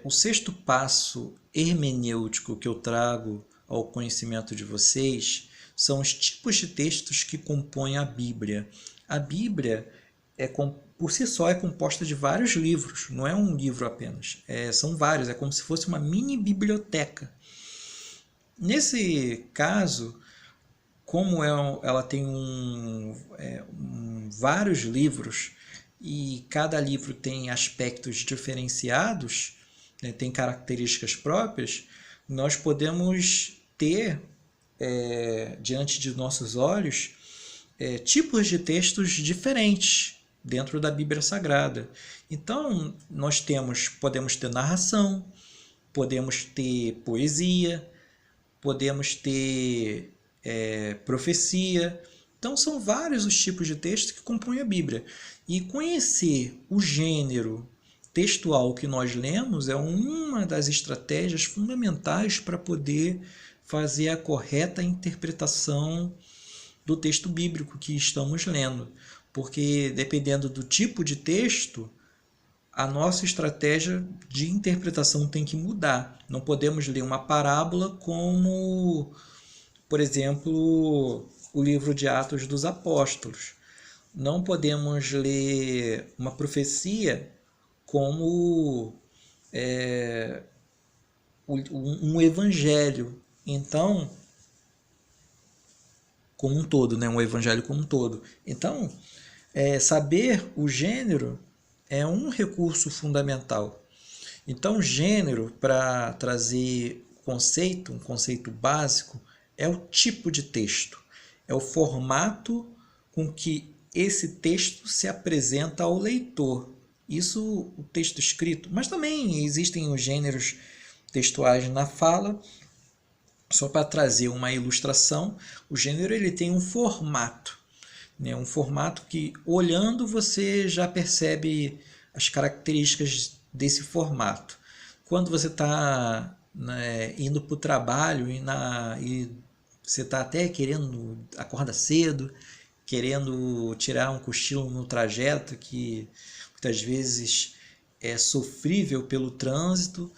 O sexto passo hermenêutico que eu trago ao conhecimento de vocês são os tipos de textos que compõem a Bíblia. A Bíblia por si só é composta de vários livros, não é um livro apenas, são vários, é como se fosse uma mini biblioteca. Nesse caso, como ela tem vários livros e cada livro tem aspectos diferenciados, né, tem características próprias, nós podemos ter diante de nossos olhos tipos de textos diferentes dentro da Bíblia Sagrada. Então, podemos ter narração, podemos ter poesia, podemos ter profecia. Então, são vários os tipos de texto que compõem a Bíblia. E conhecer o gênero textual que nós lemos é uma das estratégias fundamentais para poder fazer a correta interpretação do texto bíblico que estamos lendo. Porque, dependendo do tipo de texto, a nossa estratégia de interpretação tem que mudar. Não podemos ler uma parábola como, por exemplo, o livro de Atos dos Apóstolos. Não podemos ler uma profecia como um evangelho. Então, como um todo, né? Um evangelho como um todo. Então, saber o gênero é um recurso fundamental. Então, gênero, para trazer um conceito básico, é o tipo de texto, é o formato com que esse texto se apresenta ao leitor. Isso o texto escrito, mas também existem os gêneros textuais na fala. Só para trazer uma ilustração, o gênero ele tem um formato, né? Um formato que, olhando, você já percebe as características desse formato. Quando você está, né, indo para o trabalho e você está até querendo acordar cedo, querendo tirar um cochilo no trajeto que muitas vezes é sofrível pelo trânsito,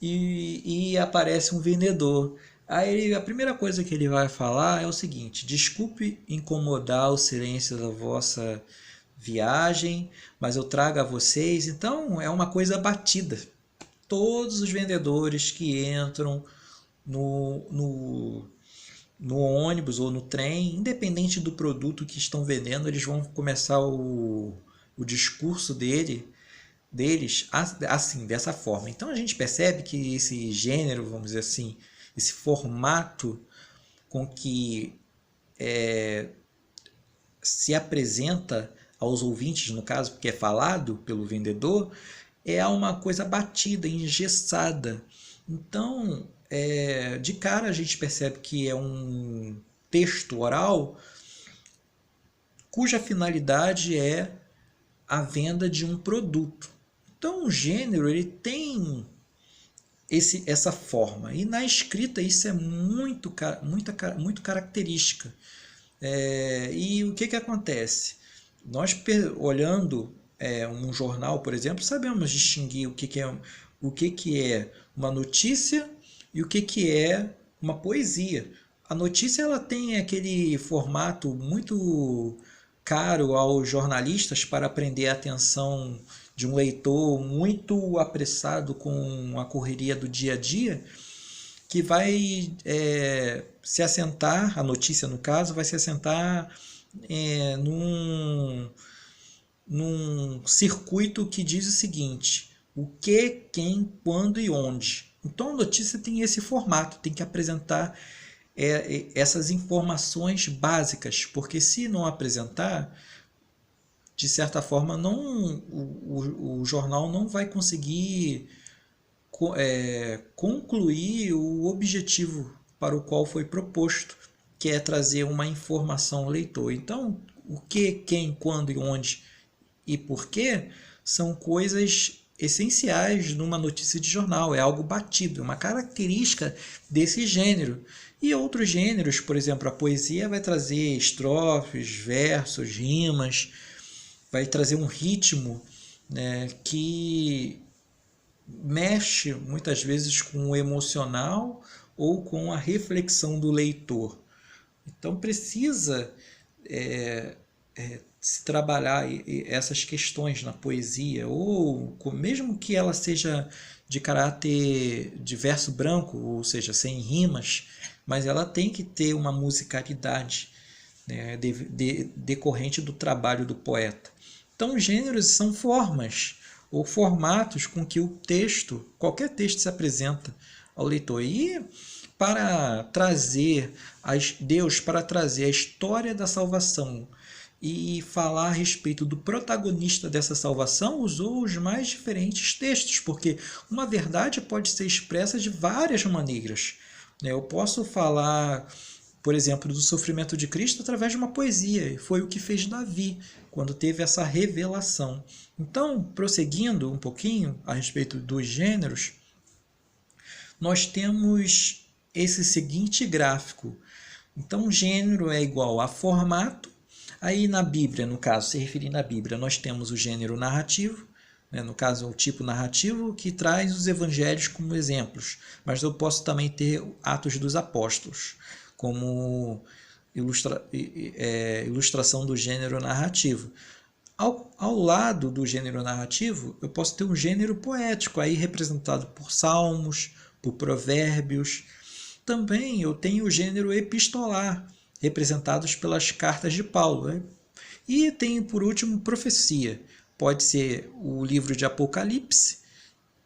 e aparece um vendedor. Aí a primeira coisa que ele vai falar é o seguinte: desculpe incomodar o silêncio da vossa viagem, mas eu trago a vocês. Então é uma coisa batida. Todos os vendedores que entram no ônibus ou no trem, independente do produto que estão vendendo, eles vão começar o discurso deles assim, dessa forma. Então a gente percebe que esse gênero, vamos dizer assim, esse formato com que se apresenta aos ouvintes, no caso, porque é falado pelo vendedor, é uma coisa batida, engessada. Então, de cara a gente percebe que é um texto oral cuja finalidade é a venda de um produto. Então, o gênero ele tem essa forma. E na escrita isso é muito característica. E o que acontece? Nós, olhando um jornal, por exemplo, sabemos distinguir o que é uma notícia e o que é uma poesia. A notícia ela tem aquele formato muito caro aos jornalistas para prender a atenção de um leitor muito apressado com a correria do dia a dia, que vai se assentar, a notícia no caso, vai se assentar num circuito que diz o seguinte: o que, quem, quando e onde. Então a notícia tem esse formato, tem que apresentar essas informações básicas, porque se não apresentar, de certa forma, o jornal não vai conseguir concluir o objetivo para o qual foi proposto, que é trazer uma informação ao leitor. Então, o que, quem, quando e onde e por quê são coisas essenciais numa notícia de jornal, é algo batido, é uma característica desse gênero. E outros gêneros, por exemplo, a poesia vai trazer estrofes, versos, rimas, vai trazer um ritmo, né, que mexe muitas vezes com o emocional ou com a reflexão do leitor. Então precisa se trabalhar essas questões na poesia, ou mesmo que ela seja de caráter de verso branco, ou seja, sem rimas, mas ela tem que ter uma musicalidade, né, decorrente do trabalho do poeta. Então, gêneros são formas ou formatos com que o texto, qualquer texto, se apresenta ao leitor. E para trazer Deus, para trazer a história da salvação e falar a respeito do protagonista dessa salvação, usou os mais diferentes textos, porque uma verdade pode ser expressa de várias maneiras. Eu posso falar, por exemplo, do sofrimento de Cristo através de uma poesia, e foi o que fez Davi, quando teve essa revelação. Então, prosseguindo um pouquinho a respeito dos gêneros, nós temos esse seguinte gráfico. Então, gênero é igual a formato. Aí na Bíblia, no caso, se referindo à Bíblia, nós temos o gênero narrativo, né? No caso, o tipo narrativo, que traz os evangelhos como exemplos. Mas eu posso também ter Atos dos Apóstolos, como ilustração do gênero narrativo. Ao lado do gênero narrativo, eu posso ter um gênero poético, aí representado por salmos, por provérbios. Também eu tenho o gênero epistolar, representados pelas cartas de Paulo, né? E tem, por último, profecia. Pode ser o livro de Apocalipse,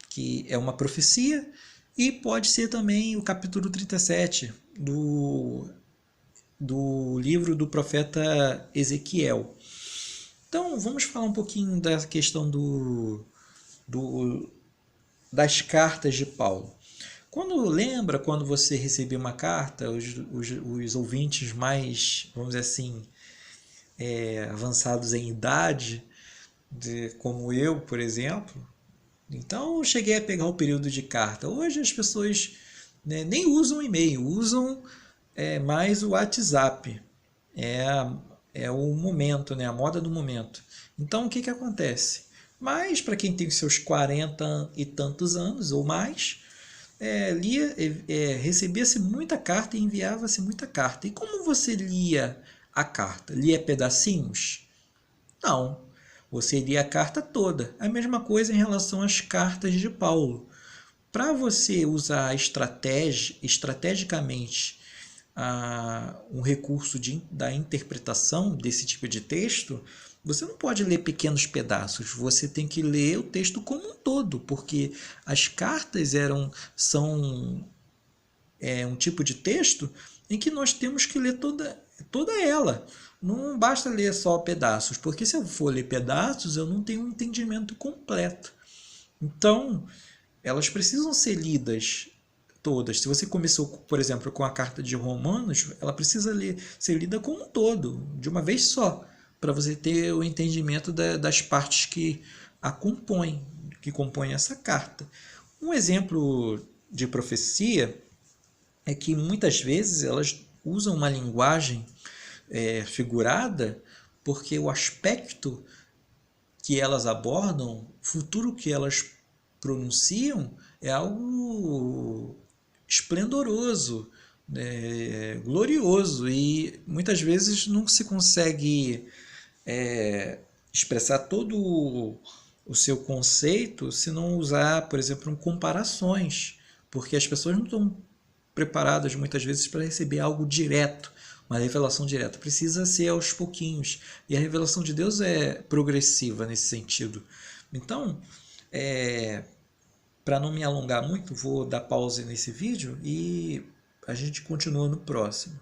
que é uma profecia, e pode ser também o capítulo 37 do livro do profeta Ezequiel. Então, vamos falar um pouquinho da questão das cartas de Paulo. Quando você recebia uma carta, os ouvintes mais, vamos dizer assim, avançados em idade, como eu, por exemplo, então eu cheguei a pegar o período de carta. Hoje as pessoas, né, nem usam e-mail, usam mais o WhatsApp. É o momento, né, a moda do momento. Então o que acontece? Mas para quem tem os seus 40 e tantos anos ou mais, recebia-se muita carta e enviava-se muita carta. E como você lia a carta? Lia pedacinhos? Não. Você lia a carta toda. A mesma coisa em relação às cartas de Paulo. Para você usar estrategicamente um recurso da interpretação desse tipo de texto, você não pode ler pequenos pedaços, você tem que ler o texto como um todo, porque as cartas são um tipo de texto em que nós temos que ler toda ela. Não basta ler só pedaços, porque se eu for ler pedaços, eu não tenho um entendimento completo. Então, elas precisam ser lidas todas. Se você começou, por exemplo, com a carta de Romanos, ela precisa ser lida como um todo, de uma vez só, para você ter o entendimento das partes que compõem essa carta. Um exemplo de profecia é que muitas vezes elas usam uma linguagem figurada, porque o aspecto que elas abordam, o futuro que elas pronunciam, é algo esplendoroso, glorioso, e muitas vezes não se consegue expressar todo o seu conceito se não usar, por exemplo, comparações, porque as pessoas não estão preparadas muitas vezes para receber algo direto, uma revelação direta. Precisa ser aos pouquinhos, e a revelação de Deus é progressiva nesse sentido. Então, para não me alongar muito, vou dar pausa nesse vídeo e a gente continua no próximo.